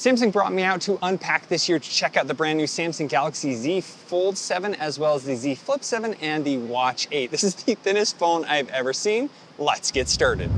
Samsung brought me out to unpack this year to check out the brand new Samsung Galaxy Z Fold7 as well as the Z Flip7 and the Watch 8. This is the thinnest phone I've ever seen. Let's get started.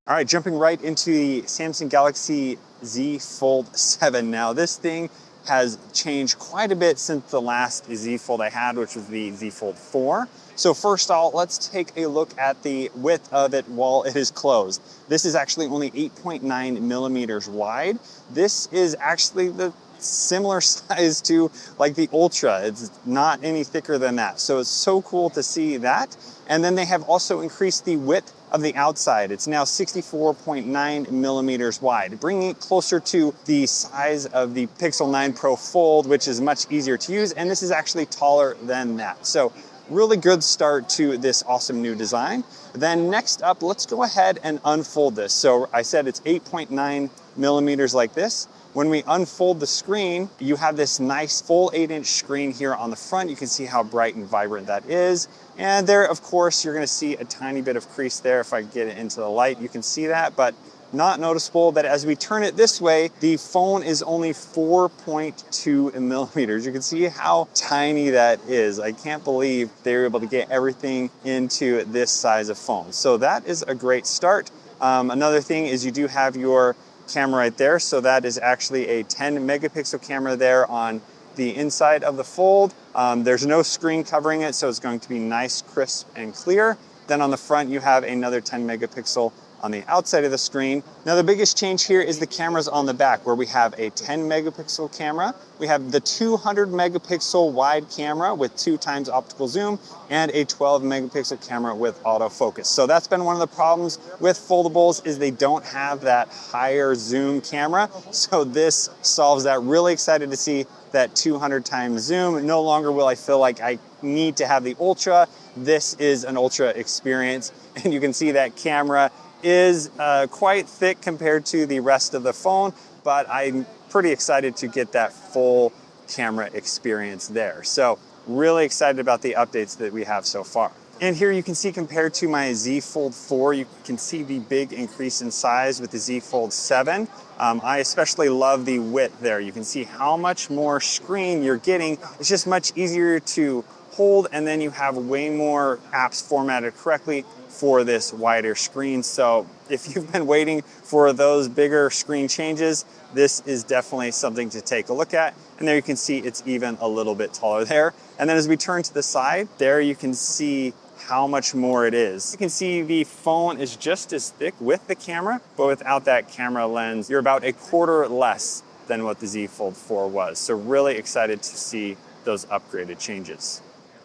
All right, jumping right into the Samsung Galaxy Z Fold7. Now this thing has changed quite a bit since the last Z Fold I had, which was the Z Fold 4. So first off, let's take a look at the width of it while it is closed. This is actually only 8.9 millimeters wide. This is actually the similar size to like the Ultra. It's not any thicker than that. So it's so cool to see that. And then they have also increased the width of the outside. It's now 64.9 millimeters wide, bringing it closer to the size of the Pixel 9 Pro Fold, which is much easier to use. And this is actually taller than that. So really good start to this awesome new design. Then next up, let's go ahead and unfold this. So I said it's 8.9 millimeters like this. When we unfold the screen, you have this nice full 8-inch screen here on the front. You can see how bright and vibrant that is. And there, of course, you're gonna see a tiny bit of crease there. If I get it into the light, you can see that, but not noticeable. But as we turn it this way, the phone is only 4.2 millimeters. You can see how tiny that is. I can't believe they were able to get everything into this size of phone. So that is a great start. Another thing is you do have your camera right there. So that is actually a 10 megapixel camera there on the inside of the Fold. There's no screen covering it, so it's going to be nice, crisp, and clear. Then on the front, you have another 10 megapixel on the outside of the screen. Now the biggest change here is the cameras on the back, where we have a 10 megapixel camera. We have the 200 megapixel wide camera with 2x optical zoom and a 12 megapixel camera with autofocus. So that's been one of the problems with foldables is they don't have that higher zoom camera. So this solves that. Really excited to see that 200 times zoom. No longer will I feel like I need to have the Ultra. This is an Ultra experience, and you can see that camera is quite thick compared to the rest of the phone, but I'm pretty excited to get that full camera experience there. So really excited about the updates that we have so far. And here you can see, compared to my Z Fold 4, you can see the big increase in size with the Z Fold 7. I especially love the width there. You can see how much more screen you're getting. It's just much easier to hold, and then you have way more apps formatted correctly for this wider screen. So if you've been waiting for those bigger screen changes, this is definitely something to take a look at. And there you can see it's even a little bit taller there. And then as we turn to the side, there you can see how much more it is. You can see the phone is just as thick with the camera, but without that camera lens, you're about a quarter less than what the Z Fold 4 was. So really excited to see those upgraded changes.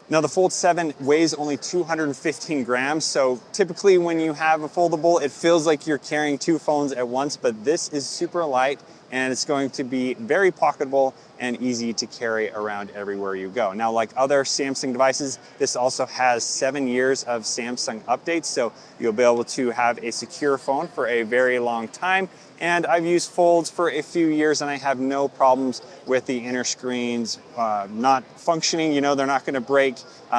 Now the Fold 7 weighs only 215 grams, so typically when you have a foldable, it feels like you're carrying two phones at once, but this is super light and it's going to be very pocketable and easy to carry around everywhere you go. Now, like other Samsung devices, this also has 7 years of Samsung updates, so you'll be able to have a secure phone for a very long time. And I've used Folds for a few years and I have no problems with the inner screens not functioning. You know, they're not gonna break.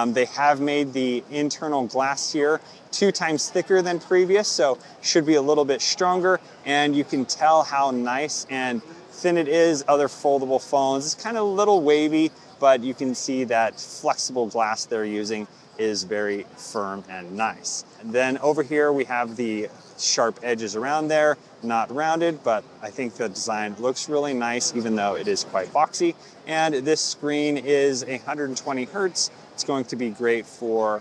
They have made the internal glass here 2 times thicker than previous, so should be a little bit stronger. And you can tell how nice and thin it is. Other foldable phones, it's kind of a little wavy, but you can see that flexible glass they're using is very firm and nice. And then over here we have the sharp edges around there, not rounded, but I think the design looks really nice even though it is quite boxy. And this screen is 120 hertz. It's going to be great for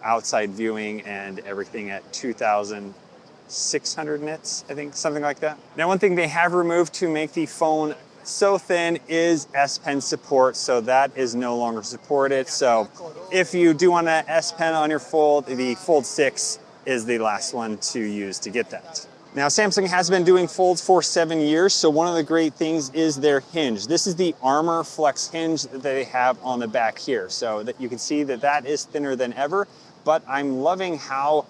outside viewing and everything at 2,600 nits, I think, something like that. Now, one thing they have removed to make the phone so thin is S Pen support, so that is no longer supported. So if you do want an S Pen on your Fold, the Fold 6 is the last one to use to get that. Now, Samsung has been doing folds for 7 years, so one of the great things is their hinge. This is the Armor Flex hinge that they have on the back here. So that you can see that that is thinner than ever, but I'm loving how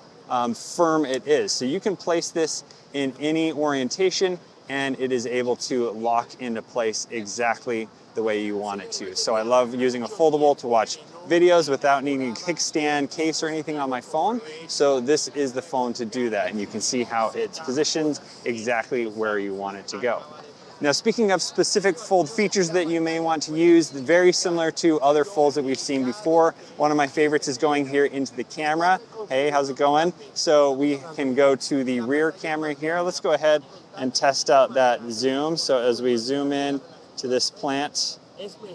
firm it is. So you can place this in any orientation and it is able to lock into place exactly the way you want it to. So I love using a foldable to watch videos without needing a kickstand, case, or anything on my phone. So this is the phone to do that, and you can see how it's positioned exactly where you want it to go. Now, speaking of specific fold features that you may want to use, very similar to other folds that we've seen before, one of my favorites is going here into the camera. Hey, how's it going? So we can go to the rear camera here. Let's go ahead and test out that zoom. So as we zoom in to this plant,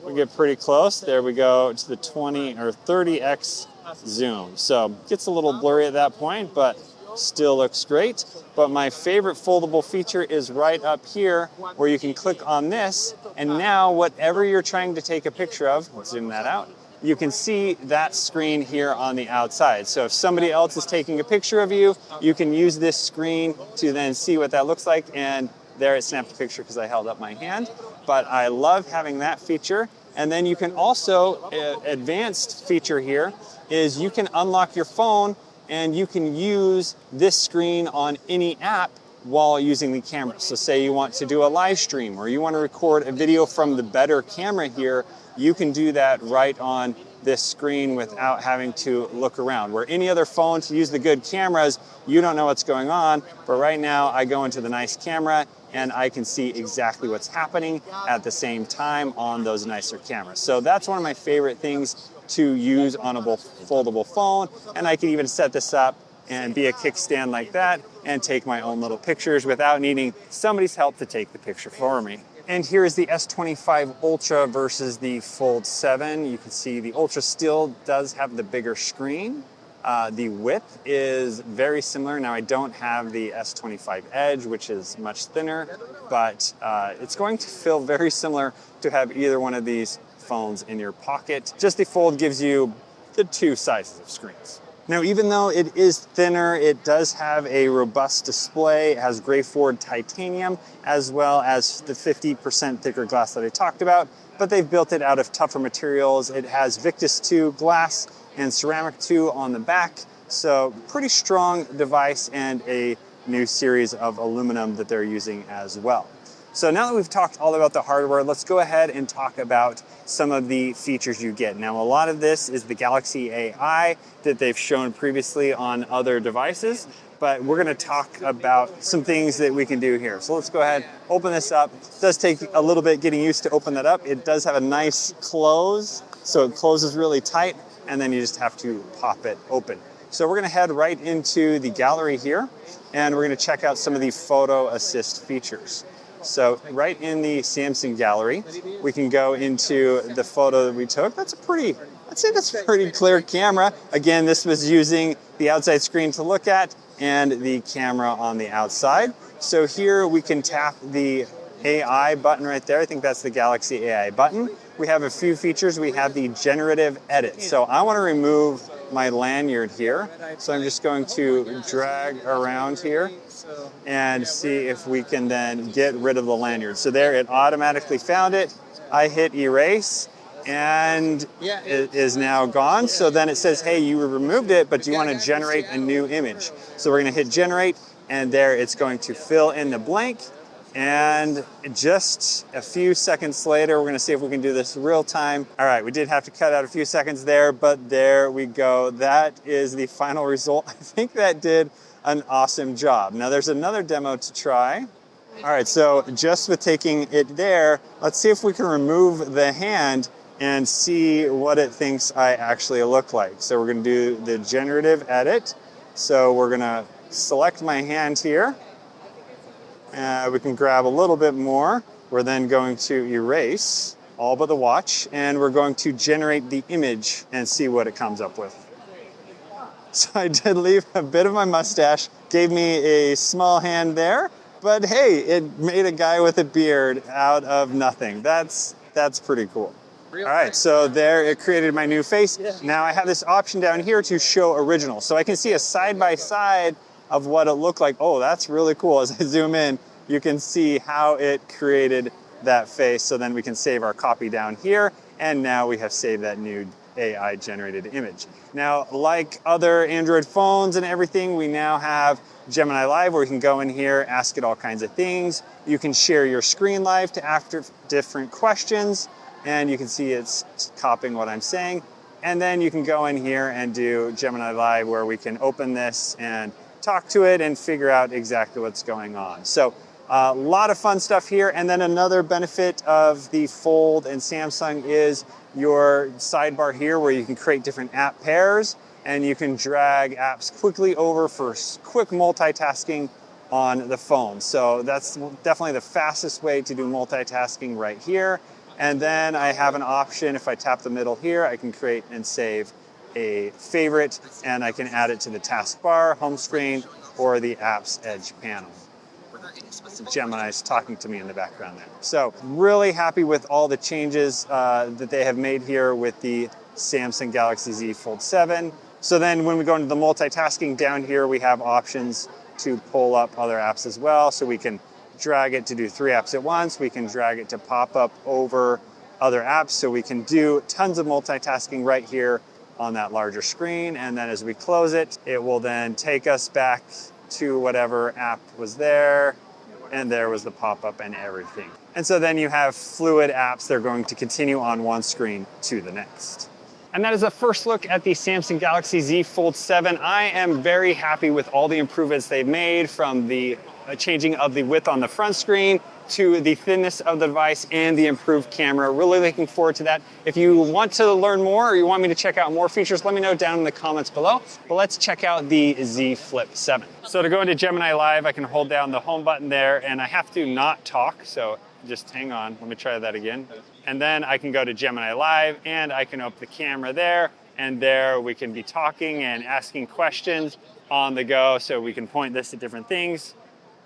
we get pretty close. There we go to the 20 or 30x zoom. So it gets a little blurry at that point, but still looks great. But my favorite foldable feature is right up here where you can click on this, and now whatever you're trying to take a picture of, let's zoom that out, you can see that screen here on the outside. So if somebody else is taking a picture of you, you can use this screen to then see what that looks like, and there it snapped a picture because I held up my hand. But I love having that feature. And then you can also, advanced feature here is you can unlock your phone and you can use this screen on any app while using the camera. So say you want to do a live stream or you want to record a video from the better camera here, you can do that right on this screen without having to look around. Where any other phone, to use the good cameras, you don't know what's going on, but right now I go into the nice camera and I can see exactly what's happening at the same time on those nicer cameras. So that's one of my favorite things to use on a foldable phone, and I can even set this up and be a kickstand like that and take my own little pictures without needing somebody's help to take the picture for me. And here is the S25 Ultra versus the Fold7. You can see the Ultra still does have the bigger screen. The width is very similar. Now I don't have the S25 Edge, which is much thinner, but it's going to feel very similar to have either one of these phones in your pocket. Just the Fold gives you the two sizes of screens. Now, even though it is thinner, it does have a robust display. It has gray forward titanium, as well as the 50% thicker glass that I talked about, but they've built it out of tougher materials. It has Victus 2 glass and ceramic 2 on the back, so pretty strong device, and a new series of aluminum that they're using as well. So now that we've talked all about the hardware, let's go ahead and talk about some of the features you get. Now, a lot of this is the Galaxy AI that they've shown previously on other devices, but we're gonna talk about some things that we can do here. So let's go ahead, open this up. It does take a little bit getting used to open that up. It does have a nice close, so it closes really tight, and then you just have to pop it open. So we're gonna head right into the gallery here, and we're gonna check out some of the photo assist features. So right in the Samsung gallery, we can go into the photo that we took. I'd say that's a pretty clear camera. Again, this was using the outside screen to look at and the camera on the outside. So here we can tap the AI button right there. I think that's the Galaxy AI button. We have a few features. We have the generative edit. So I want to remove my lanyard here. So I'm just going to drag around here and see if we can then get rid of the lanyard. So there, it automatically found it. I hit erase and it is now gone. So then it says, hey, you removed it, but do you want to generate a new image? So we're going to hit generate, and there it's going to fill in the blank. And just a few seconds later, we're going to see if we can do this real time. All right, we did have to cut out a few seconds there, but there we go. That is the final result. I think that did an awesome job. Now there's another demo to try. All right, so just with taking it there, let's see if we can remove the hand and see what it thinks I actually look like. So we're gonna do the generative edit. So we're gonna select my hand here. We can grab a little bit more. We're then going to erase all but the watch, and we're going to generate the image and see what it comes up with. So I did leave a bit of my mustache, gave me a small hand there, but hey, it made a guy with a beard out of nothing. That's pretty cool. All right, so there it created my new face. Now I have this option down here to show original. So I can see a side-by-side of what it looked like. Oh, that's really cool. As I zoom in, you can see how it created that face. So then we can save our copy down here, and now we have saved that new AI generated image. Now, like other Android phones and everything, we now have Gemini Live, where you can go in here, ask it all kinds of things. You can share your screen live to ask different questions, and you can see it's copying what I'm saying. And then you can go in here and do Gemini Live, where we can open this and talk to it and figure out exactly what's going on. So a lot of fun stuff here. And then another benefit of the Fold and Samsung is your sidebar here, where you can create different app pairs and you can drag apps quickly over for quick multitasking on the phone. So that's definitely the fastest way to do multitasking right here. And then I have an option, if I tap the middle here, I can create and save a favorite, and I can add it to the taskbar, home screen, or the app's edge panel. Gemini's talking to me in the background there. So really happy with all the changes that they have made here with the Samsung Galaxy Z Fold 7. So then when we go into the multitasking, down here we have options to pull up other apps as well. So we can drag it to do 3 apps at once. We can drag it to pop up over other apps. So we can do tons of multitasking right here on that larger screen. And then as we close it, it will then take us back to whatever app was there. And there was the pop-up and everything. And so then you have fluid apps that are going to continue on one screen to the next. And that is a first look at the Samsung Galaxy Z Fold 7. I am very happy with all the improvements they've made, from the changing of the width on the front screen to the thinness of the device and the improved camera. Really looking forward to that. If you want to learn more or you want me to check out more features, let me know down in the comments below. But let's check out the Z Flip 7. So to go into Gemini Live, I can hold down the home button there, and I have to not talk, so just hang on. Let me try that again. And then I can go to Gemini Live, and I can open the camera there, and there we can be talking and asking questions on the go. So we can point this at different things.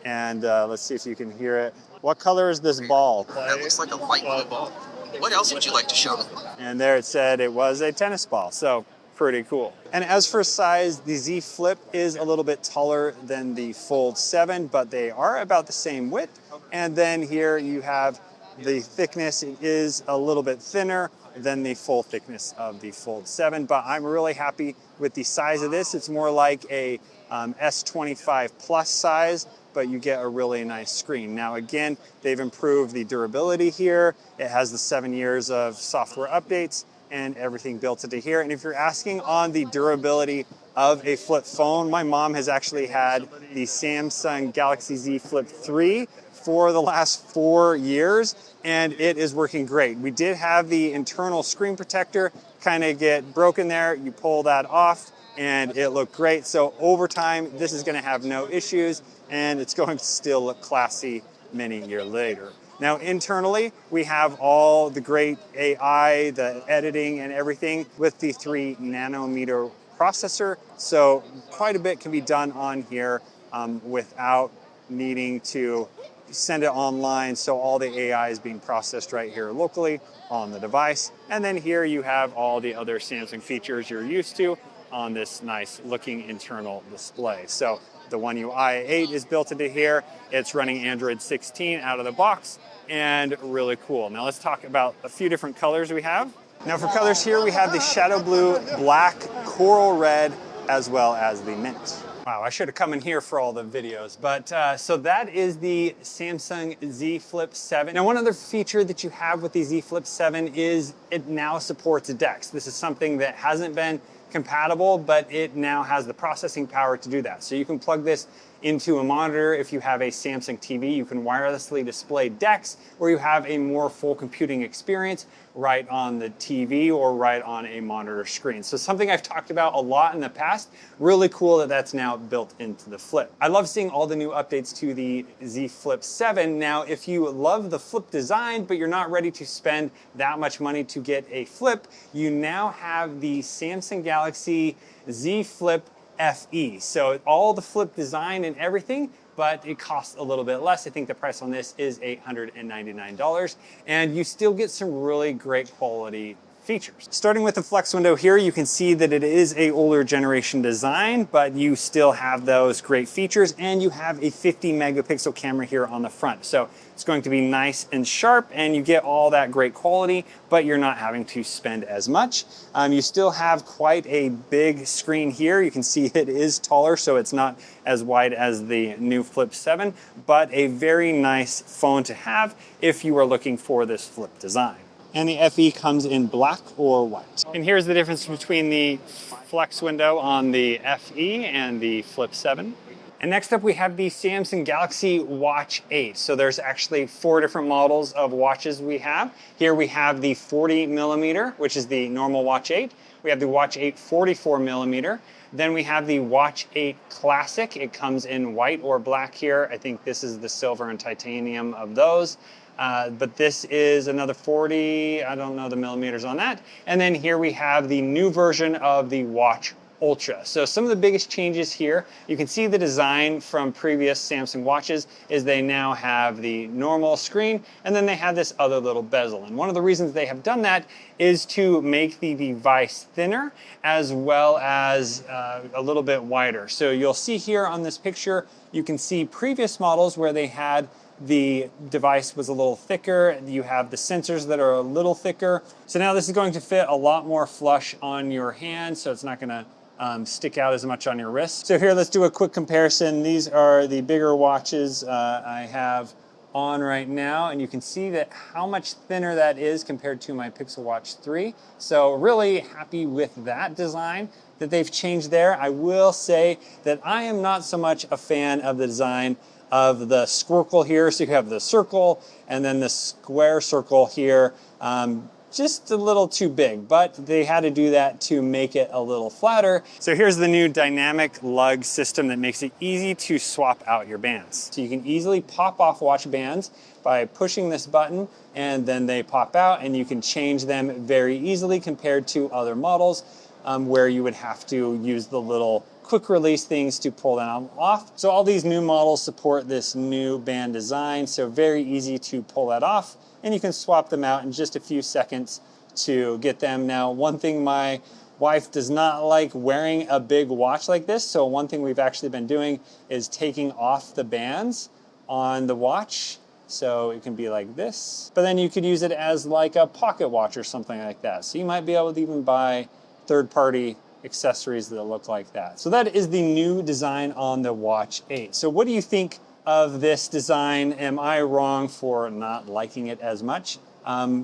And let's see if you can hear it. What color is this ball? That looks like a white ball. What else would you like to show? And there it said it was a tennis ball. So pretty cool. And as for size, the Z Flip is a little bit taller than the Fold 7, but they are about the same width. And then here you have the thickness. It is a little bit thinner than the full thickness of the Fold 7, but I'm really happy with the size of this. It's more like a S25 Plus size, but you get a really nice screen. Now again, they've improved the durability here. It has the 7 years of software updates and everything built into here. And if you're asking on the durability of a flip phone, my mom has actually had the Samsung Galaxy Z Flip 3 for the last 4 years, and it is working great. We did have the internal screen protector kind of get broken there. You pull that off and it looked great. So over time, this is gonna have no issues, and it's going to still look classy many years later. Now internally, we have all the great AI, the editing and everything with the 3 nanometer processor. So quite a bit can be done on here without needing to send it online. So all the AI is being processed right here locally on the device. And then here you have all the other Samsung features you're used to on this nice looking internal display. So the One UI 8 is built into here. It's running Android 16 out of the box, and really cool. Now let's talk about a few different colors we have. Now for colors here, we have the shadow blue, black, coral red, as well as the mint. Wow, I should have come in here for all the videos, but so that is the Samsung Z Flip 7. Now one other feature that you have with the Z Flip 7 is it now supports DeX. This is something that hasn't been compatible, but it now has the processing power to do that. So you can plug this into a monitor. If you have a Samsung TV, you can wirelessly display DeX, or you have a more full computing experience right on the TV or right on a monitor screen. So something I've talked about a lot in the past. Really cool that that's now built into the Flip. I love seeing all the new updates to the Z Flip 7. Now, if you love the Flip design, but you're not ready to spend that much money to get a Flip, you now have the Samsung Galaxy Z Flip FE. So all the Flip design and everything, but it costs a little bit less. I think the price on this is $899, and you still get some really great quality features. Starting with the flex window here, you can see that it is a older generation design, but you still have those great features, and you have a 50 megapixel camera here on the front. So it's going to be nice and sharp, and you get all that great quality, but you're not having to spend as much. You still have quite a big screen here. You can see it is taller, so it's not as wide as the new Flip 7, but a very nice phone to have if you are looking for this Flip design. And the FE comes in black or white. And here's the difference between the flex window on the FE and the Flip7. And next up we have the Samsung Galaxy Watch 8. So there's actually 4 different models of watches we have. Here we have the 40 millimeter, which is the normal Watch 8. We have the Watch 8 44 millimeter. Then we have the Watch 8 Classic. It comes in white or black here. I think this is the silver and titanium of those. But this is another 40, I don't know the millimeters on that. And then here we have the new version of the Watch Ultra. So some of the biggest changes here, you can see the design from previous Samsung watches is they now have the normal screen and then they have this other little bezel. And one of the reasons they have done that is to make the device thinner as well as a little bit wider. So you'll see here on this picture, you can see previous models where they had the device was a little thicker. You have the sensors that are a little thicker. So now this is going to fit a lot more flush on your hand, so it's not going to stick out as much on your wrist. So here, let's do a quick comparison. These are the bigger watches I have on right now, and you can see that how much thinner that is compared to my Pixel Watch 3. So really happy with that design that they've changed there. I will say that I am not so much a fan of the design of the squircle here. So you have the circle and then the square circle here. Just a little too big, but they had to do that to make it a little flatter. So here's the new dynamic lug system that makes it easy to swap out your bands. So you can easily pop off watch bands by pushing this button and then they pop out, and you can change them very easily compared to other models where you would have to use the little quick release things to pull them off. So all these new models support this new band design, so very easy to pull that off, and you can swap them out in just a few seconds to get them. Now, one thing, my wife does not like wearing a big watch like this, so one thing we've actually been doing is taking off the bands on the watch. So it can be like this, but then you could use it as like a pocket watch or something like that. So you might be able to even buy third-party accessories that look like that. So that is the new design on the Watch 8. So what do you think of this design? Am I wrong for not liking it as much?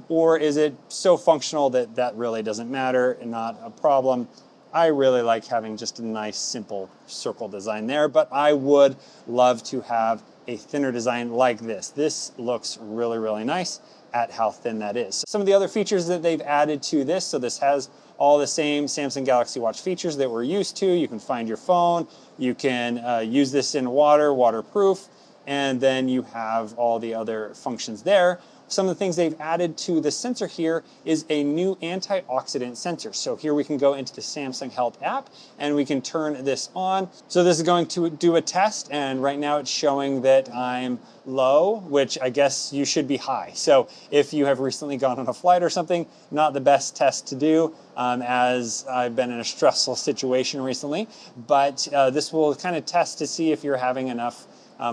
Or is it so functional that that really doesn't matter and not a problem? I really like having just a nice simple circle design there, but I would love to have a thinner design like this. This looks really, really nice at how thin that is. Some of the other features that they've added to this, so this has all the same Samsung Galaxy Watch features that we're used to. You can find your phone, you can use this in water, waterproof, and then you have all the other functions there. Some of the things they've added to the sensor here is a new antioxidant sensor. So here we can go into the Samsung Health app and we can turn this on. So this is going to do a test, and right now it's showing that I'm low, which I guess you should be high. So if you have recently gone on a flight or something, not the best test to do, as I've been in a stressful situation recently, but this will kind of test to see if you're having enough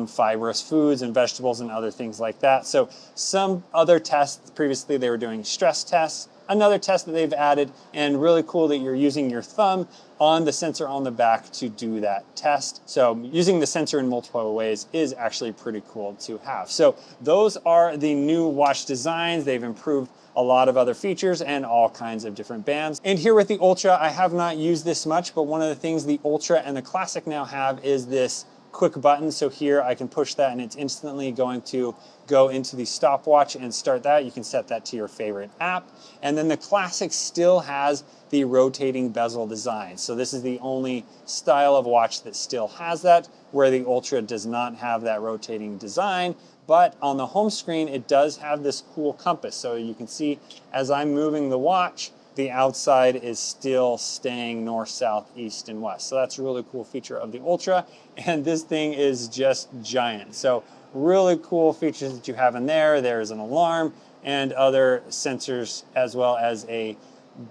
fibrous foods and vegetables and other things like that. So some other tests, previously they were doing stress tests. Another test that they've added, and really cool that you're using your thumb on the sensor on the back to do that test. So using the sensor in multiple ways is actually pretty cool to have. So those are the new watch designs. They've improved a lot of other features and all kinds of different bands. And here with the Ultra, I have not used this much, but one of the things the Ultra and the Classic now have is this quick button. So here I can push that and it's instantly going to go into the stopwatch and start that. You can set that to your favorite app. And then the Classic still has the rotating bezel design. So this is the only style of watch that still has that, where the Ultra does not have that rotating design. But on the home screen, it does have this cool compass. So you can see as I'm moving the watch, the outside is still staying north, south, east, and west. So that's a really cool feature of the Ultra. And this thing is just giant. So really cool features that you have in there. There's an alarm and other sensors, as well as a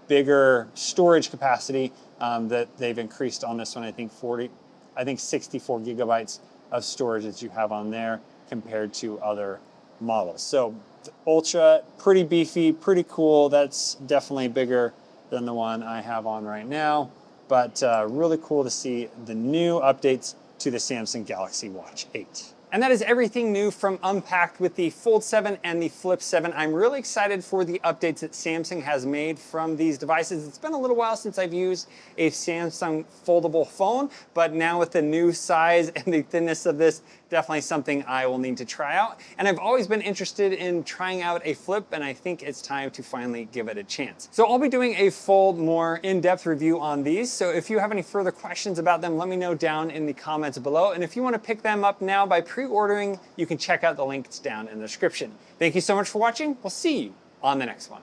bigger storage capacity that they've increased on this one. I think 64 gigabytes of storage that you have on there compared to other models. So the Ultra, pretty beefy, pretty cool. That's definitely bigger than the one I have on right now, but really cool to see the new updates to the Samsung Galaxy Watch 8. And that is everything new from Unpacked with the Fold7 and the Flip7. I'm really excited for the updates that Samsung has made from these devices. It's been a little while since I've used a Samsung foldable phone, but now with the new size and the thinness of this, definitely something I will need to try out. And I've always been interested in trying out a Flip, and I think it's time to finally give it a chance. So I'll be doing a full, more in-depth review on these. So if you have any further questions about them, let me know down in the comments below. And if you want to pick them up now by pre-ordering, you can check out the links down in the description. Thank you so much for watching. We'll see you on the next one.